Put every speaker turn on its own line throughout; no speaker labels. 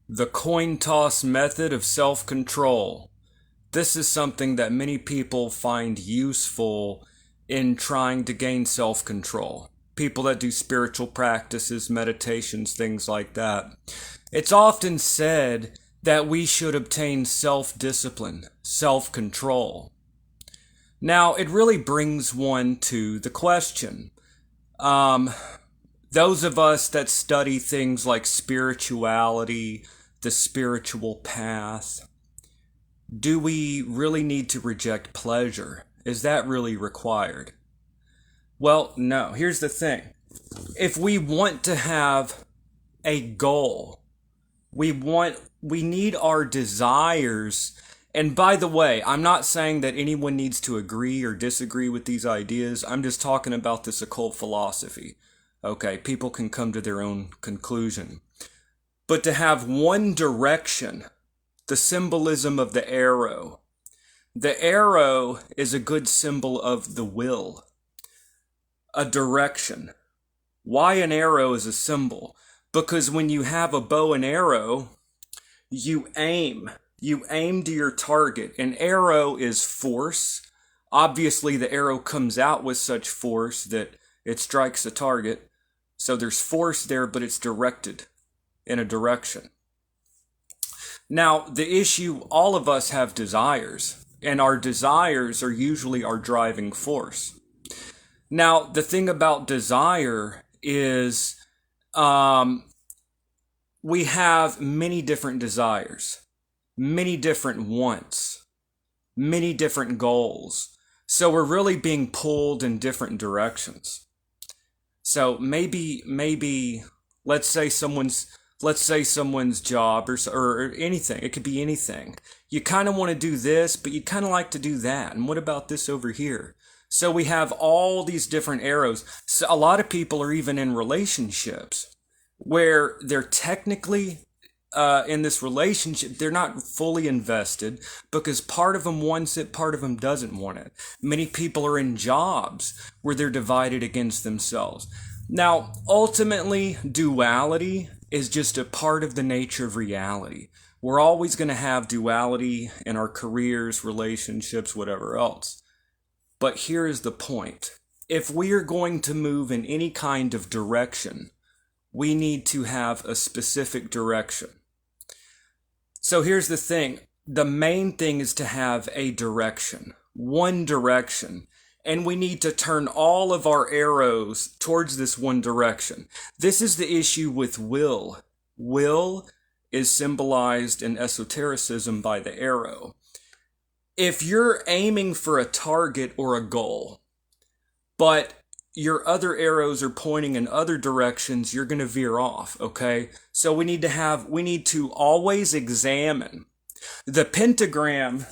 The coin toss method of self-control. This is something that many people find useful in trying to gain self-control. People that do spiritual practices, meditations, things like that. It's often said that we should obtain self-discipline, self-control. Now, it really brings one to the question. Um, those of us that study things like spirituality, the spiritual path, do we really need to reject pleasure? Is that really required? Well, no. Here's the thing. If we want to have a goal, we need our desires. And by the way, I'm not saying that anyone needs to agree or disagree with these ideas. I'm just talking about this occult philosophy. Okay, people can come to their own conclusion. But to have one direction, the symbolism of the arrow. The arrow is a good symbol of the will, a direction. Why an arrow is a symbol? Because when you have a bow and arrow, you aim. You aim to your target. An arrow is force. Obviously, the arrow comes out with such force that it strikes a target. So there's force there, but it's directed in a direction. Now, the issue, all of us have desires, and our desires are usually our driving force. Now, the thing about desire is we have many different desires, many different wants, many different goals. So we're really being pulled in different directions. So maybe let's say someone's job or anything. It could be anything. You kind of want to do this, but you kind of like to do that. And what about this over here? So we have all these different arrows. So a lot of people are even in relationships where they're technically in this relationship, they're not fully invested because part of them wants it, part of them doesn't want it. Many people are in jobs where they're divided against themselves. Now, ultimately, duality is just a part of the nature of reality. We're always going to have duality in our careers, relationships, whatever else. But here is the point. If we are going to move in any kind of direction, we need to have a specific direction. So here's the thing. The main thing is to have a direction, one direction. And we need to turn all of our arrows towards this one direction. This is the issue with will. Will is symbolized in esotericism by the arrow. If you're aiming for a target or a goal, but your other arrows are pointing in other directions, you're going to veer off, okay? So we need to always examine. The pentagram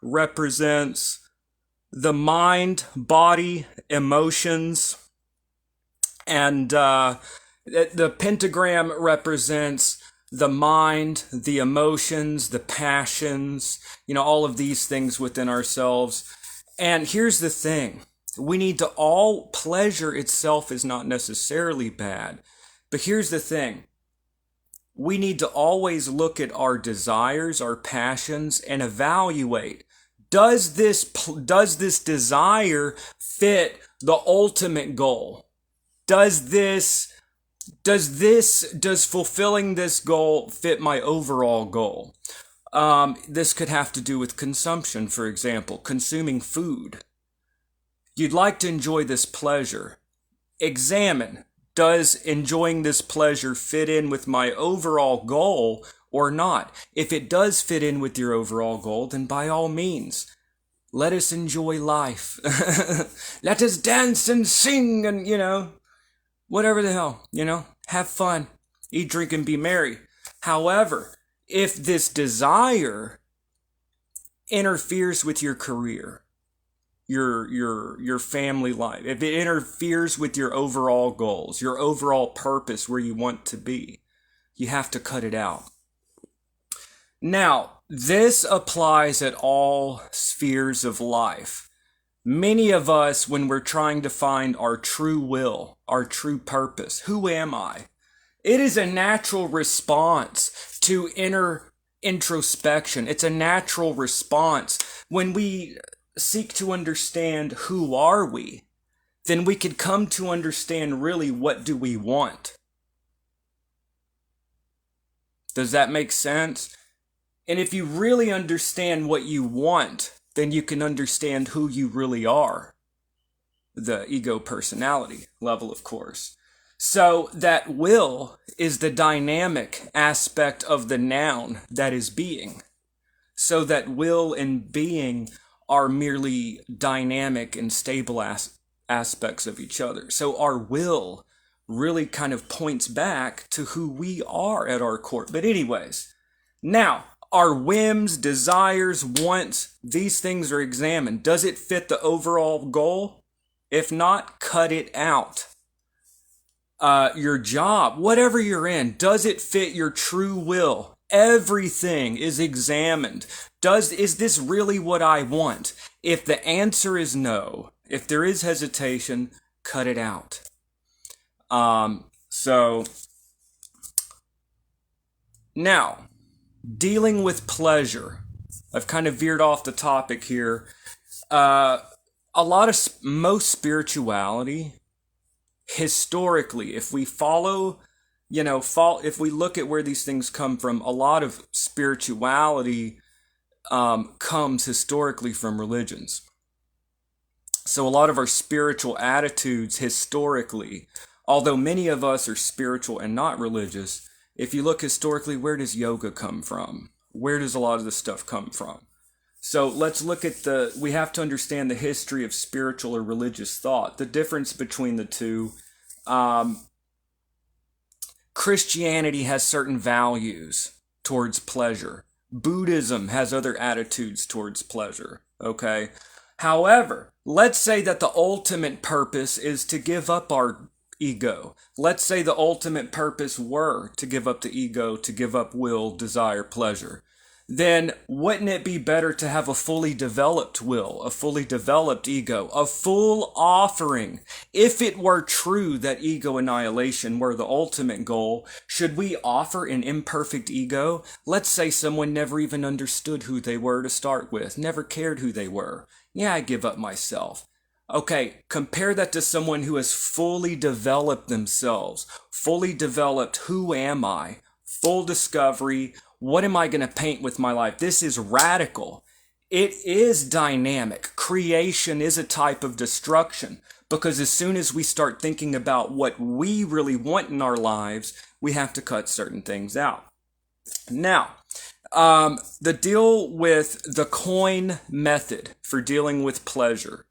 represents the mind, body, emotions, and the pentagram represents the mind, the emotions, the passions, all of these things within ourselves. And here's the thing. Pleasure itself is not necessarily bad. But here's the thing. We need to always look at our desires, our passions, and evaluate. Does this desire fit the ultimate goal? Does fulfilling this goal fit my overall goal? This could have to do with consumption, for example, consuming food. You'd like to enjoy this pleasure. Examine, does enjoying this pleasure fit in with my overall goal or not? If it does fit in with your overall goal, then by all means, let us enjoy life. Let us dance and sing and, whatever the hell, have fun, eat, drink, and be merry. However, if this desire interferes with your career, your family life, if it interferes with your overall goals, your overall purpose where you want to be, you have to cut it out. Now, this applies at all spheres of life. Many of us, when we're trying to find our true will, our true purpose, who am I? It is a natural response to inner introspection. It's a natural response. When we seek to understand who are we, then we could come to understand really what do we want. Does that make sense? And if you really understand what you want, then you can understand who you really are. The ego personality level, of course. So that will is the dynamic aspect of the noun that is being. So that will and being are merely dynamic and stable aspects of each other. So our will really kind of points back to who we are at our core. But anyways, now our whims, desires, wants, these things are examined. Does it fit the overall goal? If not, cut it out. Your job, whatever you're in, does it fit your true will? Everything is examined. Is this really what I want? If the answer is no, if there is hesitation, cut it out. So now, dealing with pleasure. I've kind of veered off the topic here. Most spirituality, historically, if we follow, if we look at where these things come from, a lot of spirituality comes historically from religions. So a lot of our spiritual attitudes historically, although many of us are spiritual and not religious, if you look historically, where does yoga come from? Where does a lot of this stuff come from? So let's look at we have to understand the history of spiritual or religious thought, the difference between the two. Christianity has certain values towards pleasure. Buddhism has other attitudes towards pleasure, okay? However, let's say that the ultimate purpose is to give up our ego. Let's say the ultimate purpose were to give up the ego, to give up will, desire, pleasure. Then wouldn't it be better to have a fully developed will, a fully developed ego, a full offering? If it were true that ego annihilation were the ultimate goal, should we offer an imperfect ego? Let's say someone never even understood who they were to start with, never cared who they were. Yeah, I give up myself. Okay, compare that to someone who has fully developed themselves, fully developed who am I, full discovery. What am I going to paint with my life? This is radical. It is dynamic. Creation is a type of destruction because as soon as we start thinking about what we really want in our lives, we have to cut certain things out. Now, the deal with the coin method for dealing with pleasure.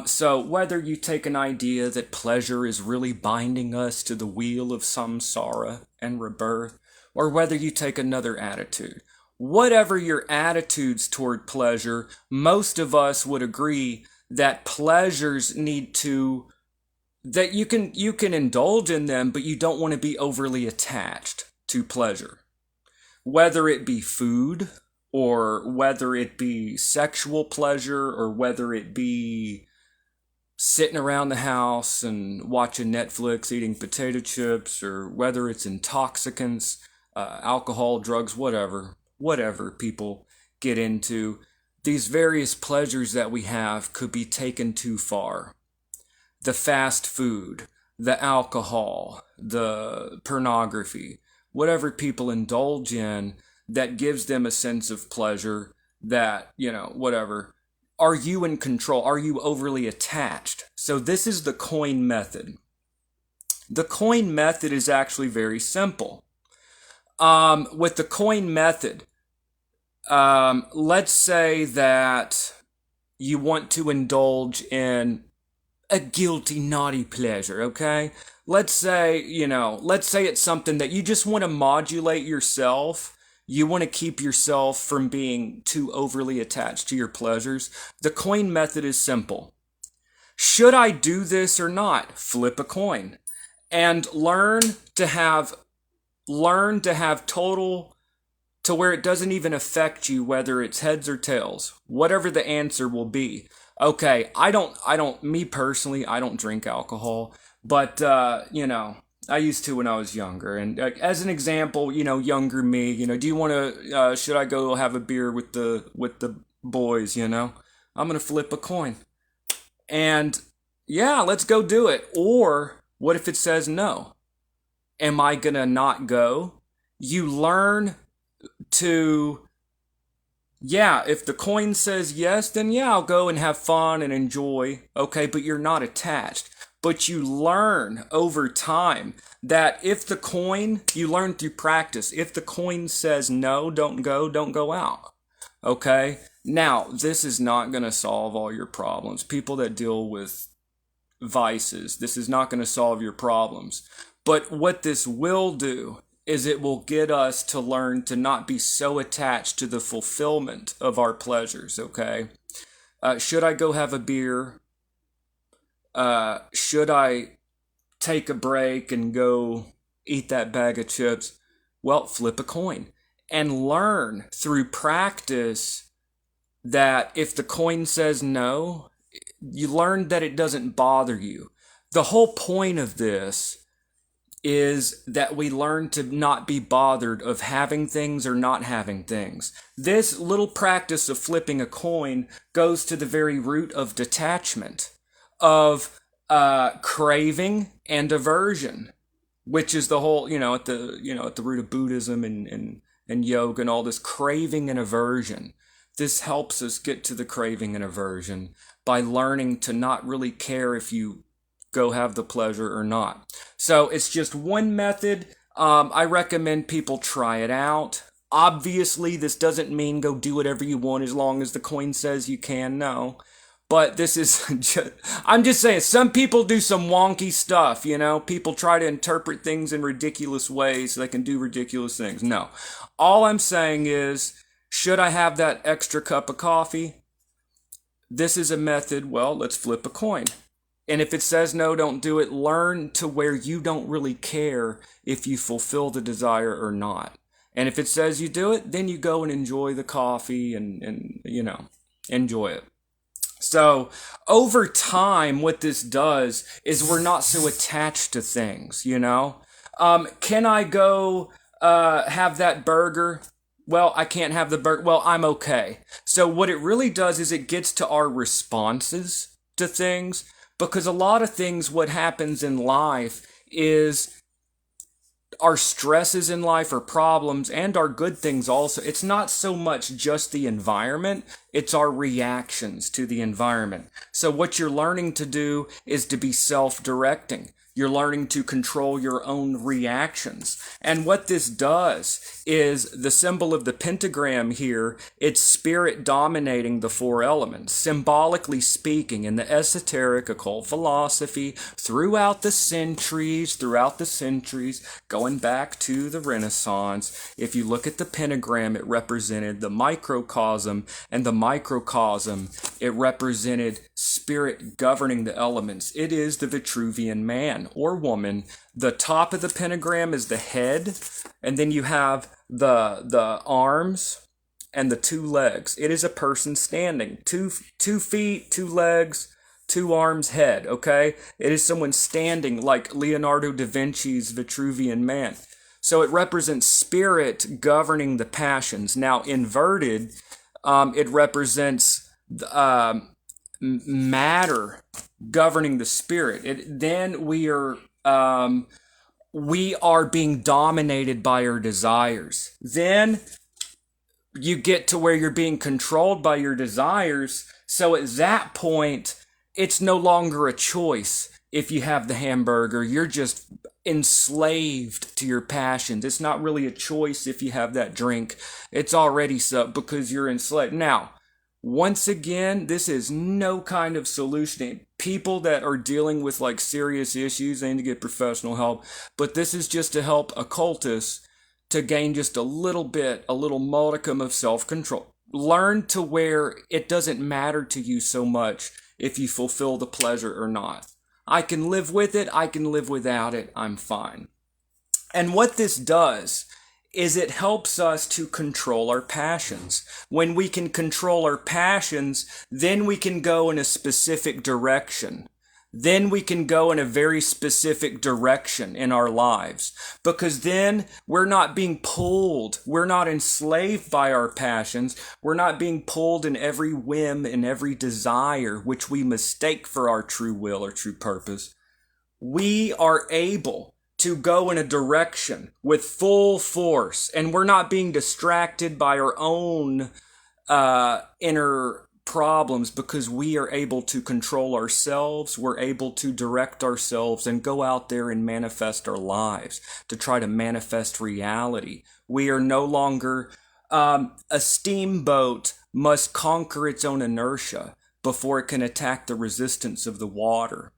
So whether you take an idea that pleasure is really binding us to the wheel of samsara and rebirth, or whether you take another attitude. Whatever your attitudes toward pleasure, most of us would agree that pleasures that you can indulge in them, but you don't want to be overly attached to pleasure. Whether it be food, or whether it be sexual pleasure, or whether it be sitting around the house and watching Netflix, eating potato chips, or whether it's intoxicants, alcohol, drugs, whatever people get into, these various pleasures that we have could be taken too far. The fast food, the alcohol, the pornography, whatever people indulge in that gives them a sense of pleasure that, whatever. Are you in control? Are you overly attached? So this is the coin method. The coin method is actually very simple. With the coin method, let's say that you want to indulge in a guilty, naughty pleasure, okay? Let's say it's something that you just want to modulate yourself. You want to keep yourself from being too overly attached to your pleasures. The coin method is simple. Should I do this or not? Flip a coin and learn to have total, to where it doesn't even affect you whether it's heads or tails, whatever the answer will be. Okay, me personally, I don't drink alcohol, but, I used to when I was younger. And as an example, younger me, do you want to? Should I go have a beer with the boys? I'm gonna flip a coin, and yeah, let's go do it. Or what if it says no? Am I gonna not go? You learn to, yeah, if the coin says yes, then yeah, I'll go and have fun and enjoy. Okay, but you're not attached. But you learn over time that if the coin, you learn through practice, if the coin says no, don't go out. Okay? Now, this is not going to solve all your problems. People that deal with vices, this is not going to solve your problems. But what this will do is it will get us to learn to not be so attached to the fulfillment of our pleasures, okay? Should I go have a beer? Should I take a break and go eat that bag of chips? Well, flip a coin and learn through practice that if the coin says no, you learn that it doesn't bother you. The whole point of this is that we learn to not be bothered of having things or not having things. This little practice of flipping a coin goes to the very root of detachment, of craving and aversion, which is the whole, at the root of Buddhism and yoga and all this craving and aversion. This helps us get to the craving and aversion by learning to not really care if you go have the pleasure or not. So it's just one method. I recommend people try it out. Obviously, this doesn't mean go do whatever you want as long as the coin says you can. No. But this is I'm just saying, some people do some wonky stuff, People try to interpret things in ridiculous ways so they can do ridiculous things. No. All I'm saying is, should I have that extra cup of coffee? This is a method. Well, let's flip a coin. And if it says no, don't do it. Learn to where you don't really care if you fulfill the desire or not. And if it says you do it, then you go and enjoy the coffee and enjoy it. So over time, what this does is we're not so attached to things, Can I go have that burger? Well, I can't have the burger. Well, I'm okay. So what it really does is it gets to our responses to things. Because a lot of things, what happens in life is our stresses in life are problems and our good things also. It's not so much just the environment, it's our reactions to the environment. So what you're learning to do is to be self-directing. You're learning to control your own reactions. And what this does is the symbol of the pentagram here, it's spirit dominating the four elements. Symbolically speaking, in the esoteric occult philosophy, throughout the centuries, going back to the Renaissance, if you look at the pentagram, it represented the microcosm, and the microcosm, it represented spirit governing the elements. It is the Vitruvian man or woman. The top of the pentagram is the head, and then you have the arms and the two legs. It is a person standing. Two feet, two legs, two arms, head, okay? It is someone standing like Leonardo da Vinci's Vitruvian man. So it represents spirit governing the passions. Now, inverted, it represents matter governing the spirit. Then we are being dominated by our desires. Then you get to where you're being controlled by your desires. So at that point, it's no longer a choice. If you have the hamburger, you're just enslaved to your passions. It's not really a choice if you have that drink. It's already so because you're enslaved. Now, once again, this is no kind of solution. People that are dealing with like serious issues, they need to get professional help. But this is just to help occultists to gain just a little modicum of self-control. Learn to where it doesn't matter to you so much if you fulfill the pleasure or not. I can live with it, I can live without it, I'm fine. And what this does is it helps us to control our passions. When we can control our passions, then we can go in a specific direction. then we can go in a very specific direction in our lives, because then we're not being pulled. We're not enslaved by our passions. We're not being pulled in every whim and every desire, which we mistake for our true will or true purpose. We are able to go in a direction with full force, and we're not being distracted by our own inner problems, because we are able to control ourselves. We're able to direct ourselves and go out there and manifest our lives, to try to manifest reality. We are no longer a steamboat must conquer its own inertia before it can attack the resistance of the water.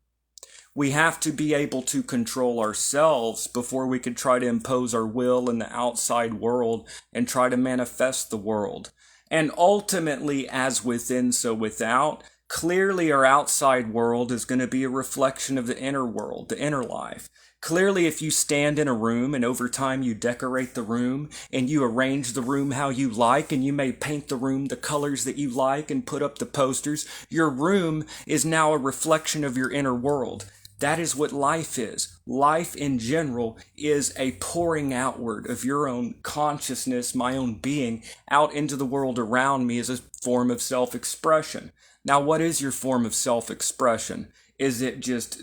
We have to be able to control ourselves before we can try to impose our will in the outside world and try to manifest the world. And ultimately, as within, so without, clearly our outside world is going to be a reflection of the inner world, the inner life. Clearly, if you stand in a room and over time you decorate the room and you arrange the room how you like, and you may paint the room the colors that you like and put up the posters, your room is now a reflection of your inner world. That is what life is. Life in general is a pouring outward of your own consciousness, my own being, out into the world around me as a form of self-expression. Now, what is your form of self-expression? Is it just,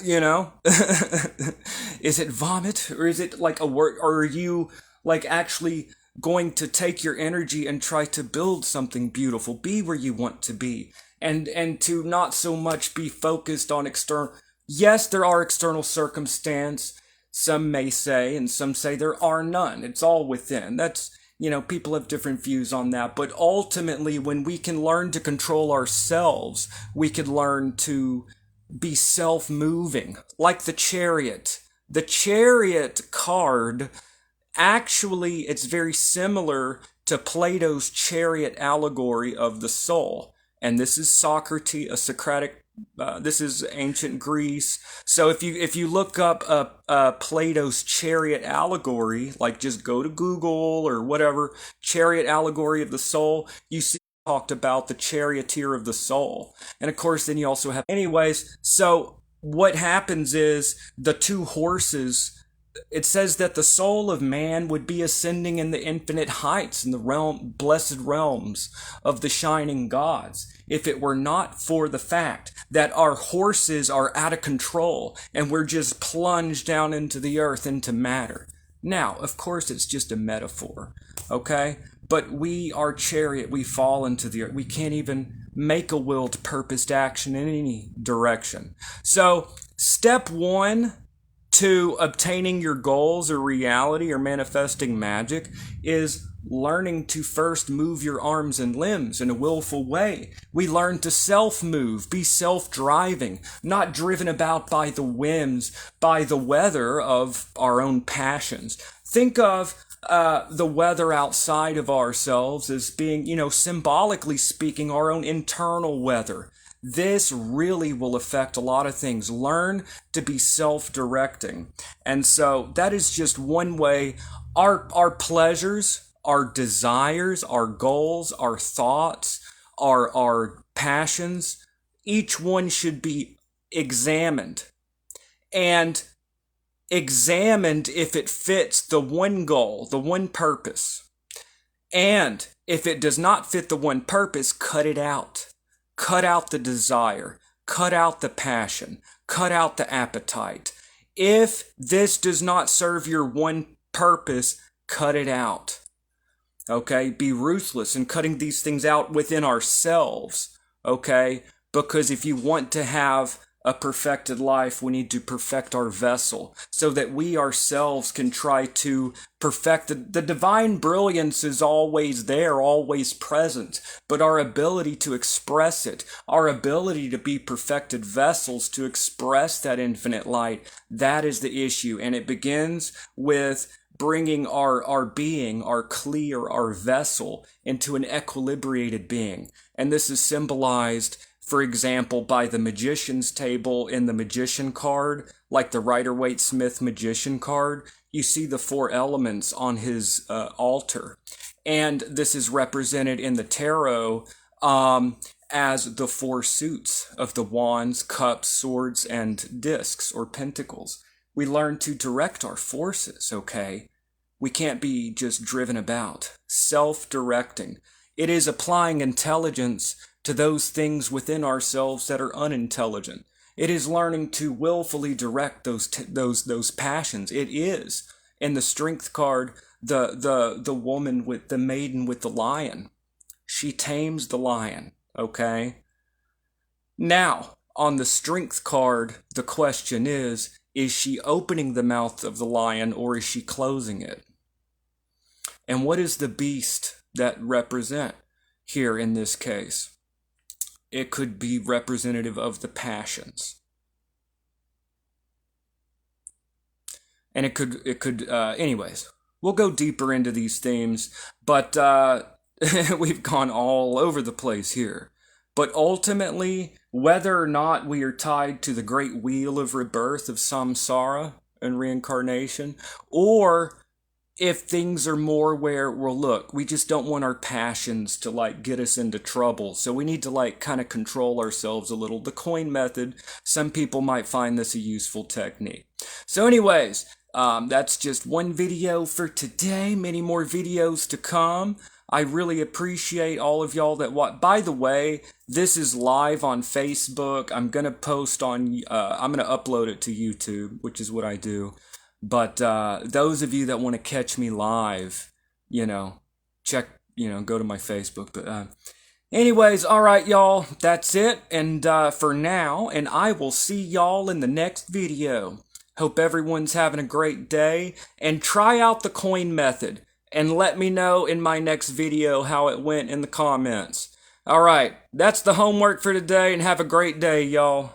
you know? Is it vomit? Or is it like a word? Or are you like actually going to take your energy and try to build something beautiful, be where you want to be? And to not so much be focused on external. Yes, there are external circumstance, some may say, and some say there are none. It's all within. That's, you know, people have different views on that. But ultimately, when we can learn to control ourselves, we can learn to be self-moving, like the Chariot. The Chariot card, actually, it's very similar to Plato's chariot allegory of the soul. And this is Socrates, a Socratic. This is ancient Greece. So if you look up Plato's chariot allegory, like just go to Google or whatever, chariot allegory of the soul, you see talked about the charioteer of the soul. And of course, then you also have. Anyways, so what happens is the two horses. It says that the soul of man would be ascending in the infinite heights, in the blessed realms of the shining gods, if it were not for the fact that our horses are out of control and we're just plunged down into the earth, into matter. Now, of course, it's just a metaphor, okay? But we are chariot, we fall into the earth. We can't even make a willed, purposed action in any direction. So, step one to obtaining your goals or reality or manifesting magic is learning to first move your arms and limbs in a willful way. We learn to self-move, be self-driving, not driven about by the whims, by the weather of our own passions. Think of the weather outside of ourselves as being, you know, symbolically speaking, our own internal weather. This really will affect a lot of things. Learn to be self-directing. And so that is just one way. Our pleasures, our desires, our goals, our thoughts, our passions, each one should be examined. And examined if it fits the one goal, the one purpose. And if it does not fit the one purpose, cut it out. Cut out the desire, cut out the passion, cut out the appetite. If this does not serve your one purpose, cut it out. Okay? Be ruthless in cutting these things out within ourselves. Okay? Because if you want to have a perfected life, we need to perfect our vessel so that we ourselves can try to perfect the divine brilliance is always there, always present, but our ability to express it, our ability to be perfected vessels to express that infinite light, that is the issue. And it begins with bringing our being, our clear, our vessel into an equilibrated being. And this is symbolized, for example, by the magician's table in the magician card, like the Rider-Waite-Smith magician card. You see the four elements on his altar. And this is represented in the tarot as the four suits of the wands, cups, swords, and discs or pentacles. We learn to direct our forces, okay? We can't be just driven about. Self-directing. It is applying intelligence to those things within ourselves that are unintelligent. It is learning to willfully direct those passions. It is. In the strength card, the woman with the maiden with the lion. She tames the lion, okay? Now, on the strength card, the question is she opening the mouth of the lion or is she closing it? And what is the beast that represent here in this case? It could be representative of the passions. And it could anyways, we'll go deeper into these themes, but we've gone all over the place here. But ultimately, whether or not we are tied to the great wheel of rebirth of samsara and reincarnation, or if things are more where, well, look, we just don't want our passions to like get us into trouble, so we need to like kind of control ourselves a little. The coin method, some people might find this a useful technique. So anyways, that's just one video for today. Many more videos to come. I really appreciate all of y'all that watch. By the way, this is live on Facebook. I'm going to post on, I'm going to upload it to YouTube, which is what I do. But those of you that want to catch me live, check, go to my Facebook. But anyways, all right, y'all, that's it. And for now, and I will see y'all in the next video. Hope everyone's having a great day. And try out the coin method. And let me know in my next video how it went in the comments. All right, that's the homework for today, and have a great day, y'all.